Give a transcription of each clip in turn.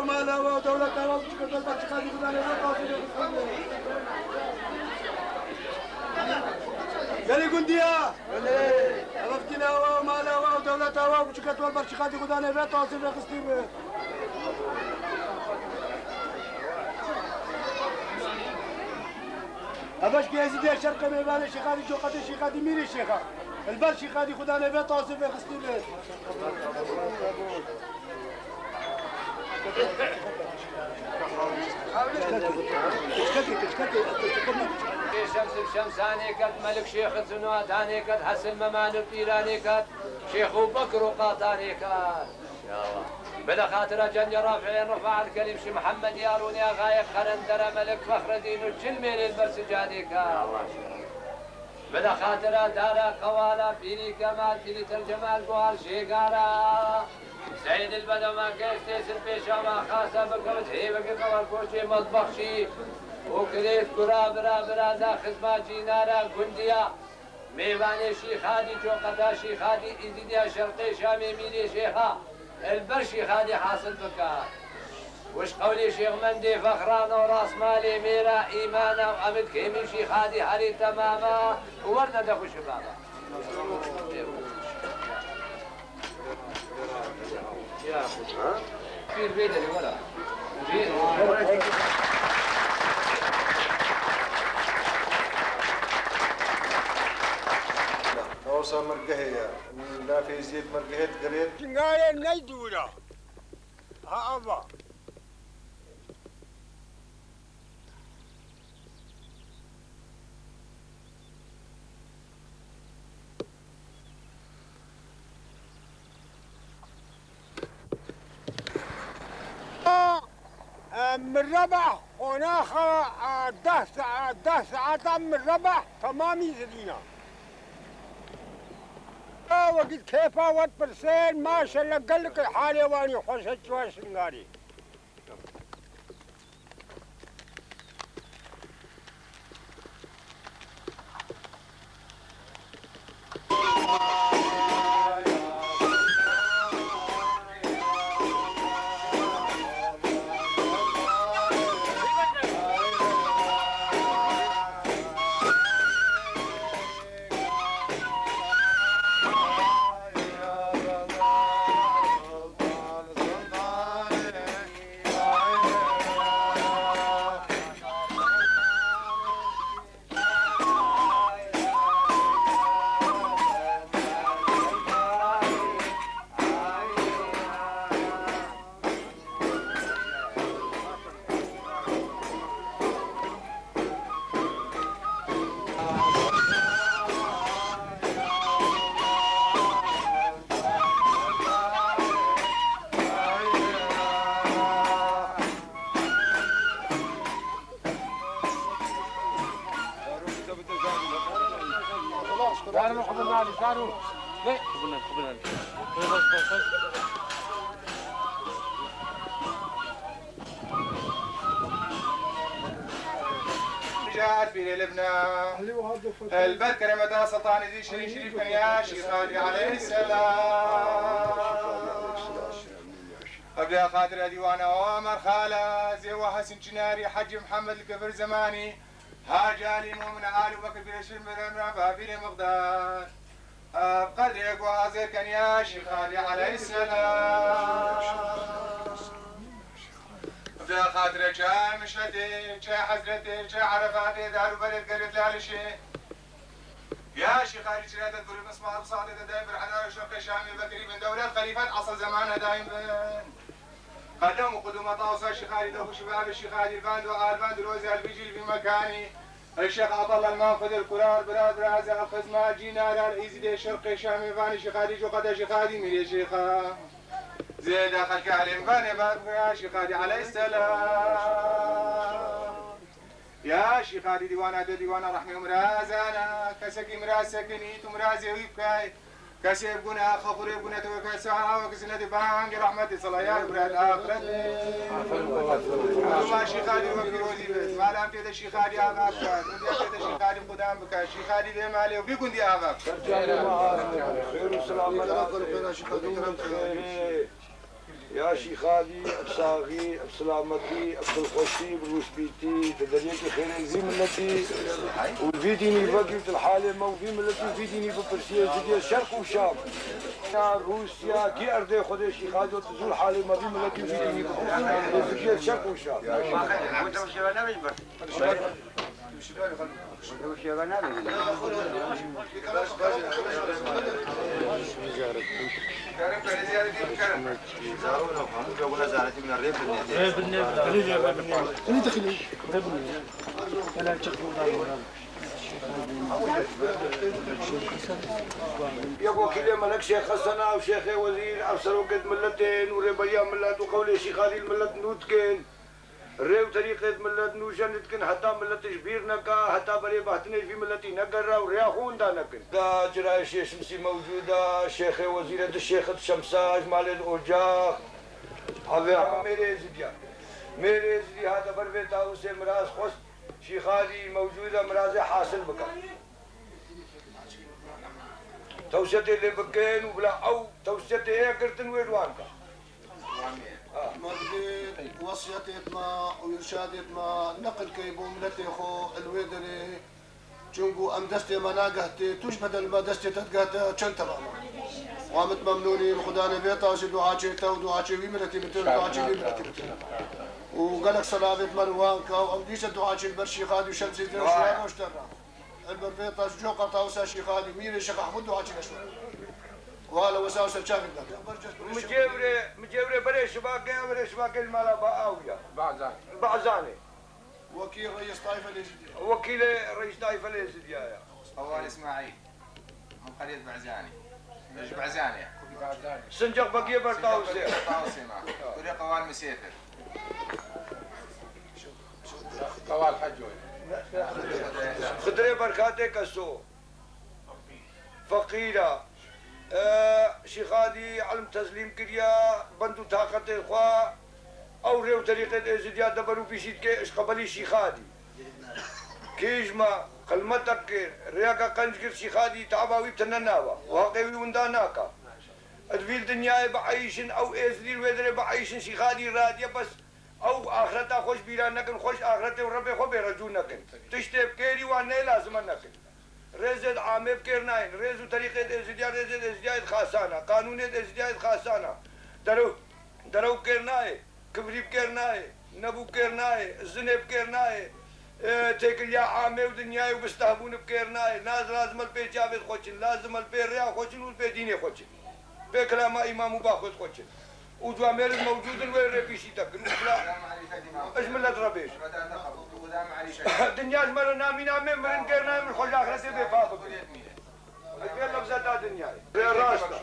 وماله ودولته وشكرا بالبرشخادي خداني وقاصد قالي قنديا عرفتنا وماله ودولته وشكرا بالبرشخادي خداني وقاصد قصدي أباش كيزيد الشرق ميبان الشيخادي شوقة الشيخادي ميري الشيخة البر شيخادي خداني بيت واصل في خستي بيت شمس بشمساني كت ملك شيخ الزنواتاني كت حسن ممان الطيراني كت شيخ بكر وقاطاني كت يا الله بلا خاطر جن رافعين رفع الكلم شي محمد يارون يا غايب خرندر ملك فخر دين الجلمي للبرسجاني كت بلا خاطر دارا قوالا فيني كمال فيني الجمال قوال شيقارا سيد البدو ما كيستيسر بيشا ما خاصة بكبت هيبك قوال كوشي مطبخشي وكريت كرا برا برا دا خزماتي نارا قنديا ميواني شيخادي جوقتا شيخادي إزيديا شرقي شامي ميني شيخا البر شيخادي حاصل بكا وش قولي شيخ مندي فخران وراس مالي ميرا إيمانا وأمد كيمي شيخادي حري تماما وورنا دخو شبابا يا أخي في البيت اللي ولا نوصى مرقهية لا في زيت مرقهية قريب نايا نيدورا ها أبا من ربح هناك 10 ساعات من ربح تمامي زدينا وقت كيفا وقت برسين ما شاء الله قال لك حالي واني خوشت شوي سنغاري جاءت في لبنان البت كرمتها سلطان ذي شريف كان يا شيخ علي عليه السلام قبل خاطر ديوان عمر خاله زي وحسن جناري حج محمد الكفر زماني هاجالي مؤمن آل بكر بن مرمى بابي مقدار بقدر يقوى زي كان يا شيخ علي عليه السلام قبل خاطر جاء مشهدي جاء حزرتي جاء عرفاتي دار بلد قريب لالشي يا شيخ علي شريت تقول مسمع بصادق دايم برحنا شوقي شامي بكري من دولة خليفة أصل زمانها دايم قدموا قدوم طاوسة الشيخ علي دوخ شباب الشيخ علي الفاندو الفاندو روزي البيجي في مكاني الشيخ عطا الله المنفذ الكرار براد رازا الخزمات جينا الإيزي الشرقي شامي فاني شيخ علي جو قد شيخ علي ميري شيخا زي داخل كعلم فاني بارك يا شيخ علي عليه السلام يا شيخ علي ديوانا ديوانا رحمي مرازانا كسكي مراز سكنيت ومرازي ويبكاي كسي يبقونا خفر يبقونا توكسا وكسنا دبانج رحمتي صلايا براد آخرت ما شيخ علي وكروزي بيت ما لام تيدا شيخ علي آغاك كاد وديا تيدا شيخ علي قدام بكا شيخ علي بي مالي وبيكون دي آغاك خير والسلام عليكم يا شيخ هادي بصاغي بسلامتي بالخوشي بالوسبيتي تدريك خير زي ملتي وفيديني بقيت الحالة ما وفي ملتي فيديني ببرسية زي الشرق وشام يا روسيا كي أرضي خدي شيخ هادي وتزول حالة ما في ملتي فيديني ببرسية الشرق وشام يبغى كل ملك شيخ حسنا وشيخ وزير أفسروا قد ملتين وربيا ملت وقولي شيخ هذه الملت نوتكن ريو طريقة ملت نوشنتكن حتى ملت شبير نكا حتى بري بحتني في ملتي نقرا ورياخون دا نكن دا جراي شيخ شمسي موجودة شيخ وزير الشيخ الشمسة جمال الأوجاق هذا ميري زديا هذا بربيتا وسي مراز خوش شيخ هذه موجودة مرازة حاصل بكا توسيتي اللي بكين وبلا أو توسيتي هي كرتن ويدوانكا مرديت وصيتت ما وإرشادت ما نقل كيبو ملتي خو الويدري جنبو أم دستي ما ناقهتي توش بدل ما دستي تتقهت شنت بقى وعمت ممنونين خدانا بيتا وشي دعاتي تو دعاتي ويمرتي بتل دعاتي ويمرتي بتل وقالك صلابة مروانكا وأمديش دعاتي البرشي خادي وشمسي دي وشوان وشترا البربيطة جوقة طاوسا شي خادي ميري شيخ أحمد دعاتي لشوان وهلا وساوسة شاف مجيوري بري شباكي بري شباكي المالا باويا بعزاني وكيل رئيس طائفة الإزديا وكيل رئيس طائفة الإزديا أول إسماعيل من قرية بعزاني مش بعزاني سنجق بقية برطاوسي طاوسي وري قوال مسيتر قوال حجوي خدري بركاتي كسو فقيرة شيخادي علم تسليم كريا بندو طاقت خوا او ريو طريقة ازديا دبرو بيشيد كي اش قبلي شيخادي كيجما قلمتك رياكا قنجر شيخادي تعباوي بتنناوا واقعي ونداناكا ادفيل دنياي بعيشن او ازديل ويدري بعيشن شيخادي راديا بس او اخرتها خوش بيرانكن خوش اخرتي وربي خو بيرجونكن تشتي بكيري وانا لازم نكن رزد عامه بكرناين رزو طريقة ازديا رزد ازديا خاصانة قانون ازديا خاصانة درو كرناي كبري بكرناي نبو كرناي زنب كرناي تيكل يا عامه ودنياي وبستهبون بكرناي ناس لازم البيجابت خوشن لازم البيريا خوشن والبيديني خوشن بكلام امام باخذ خوشن وجوامير موجود الوير بيشي تكن لا اجمل ربيش الدنيا مر نامي نامي مرن كرنا من خل اخرتي بفاضل غير لفظات الدنيا راسه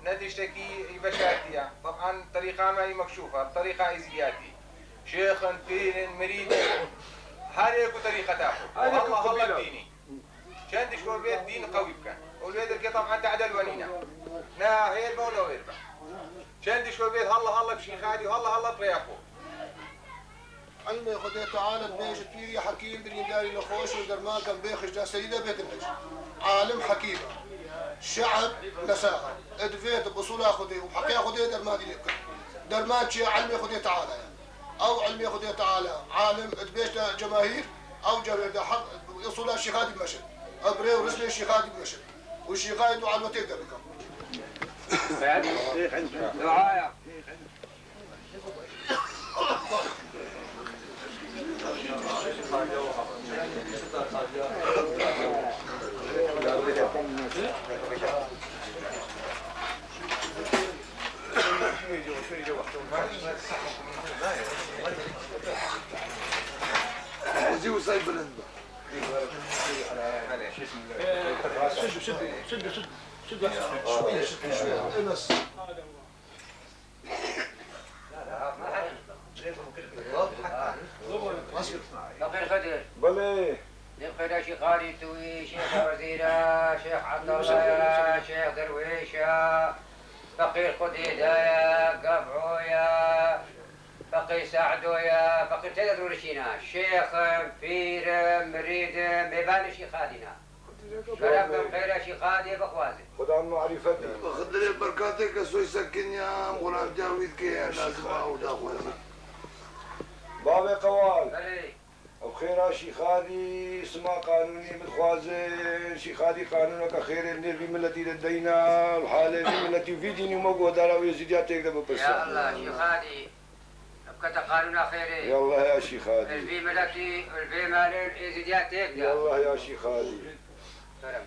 ندشتكي بشاتية طبعا طريقة ما هي مكشوفة بطريقة ازياتي شيخ بين مريد هذه طريقة تاخذ والله الله بديني شان تشوف بيت دين قوي كان والبيت الكي طبعا تعدل ونينا نا هي المولى ويربح شان تشوف بيت هلا بشيخ هادي وهلا طريقه علمي خدي تعالى بيج كيري حكيم بن داري لخوش ودرمان كان بيخش دا سيدة بيت البيج عالم حكيم شعب نساء ادفيت بأصولها خدي وحكيها خدي درمان دي لك درمان شي علمي خدي تعالى او علمي خدي تعالى عالم ادبيش جماهير او جماهير حق اصولها الشيخادي بمشد ابري ورسلي الشيخادي بمشد والشيخادي وعلى تقدر بكم دعاية زيو صايب الهندبة شد شوية بس بلي نبقى شيخ خالد توي شيخ وزيرة شيخ عبد الله شيخ درويشة فقير خديدة قفعويا فقير سعدويا فقير تقدروا لشينا شيخ فير مريد ميبان شيخ خالدنا كلام بخير يا شيخ هادي بخوازي. خدا معرفتي. خدري بركاتك سوي سكن يا غلام جاويد كي لازم اعود اخوي. بابا قوال. بلي. بخير شيخ هادي اسمع قانوني متخوازن شيخ هادي قانونك خير النير في ملتي لدينا الحالة في ملتي في ديني موجود على ويزيديات تقدر بس. يا الله شيخ هادي. ابقى قانون خيري. يلا يا شيخ هادي. الفي ملكي الفي مال الازديات تقدر. يلا يا شيخ هادي. كلام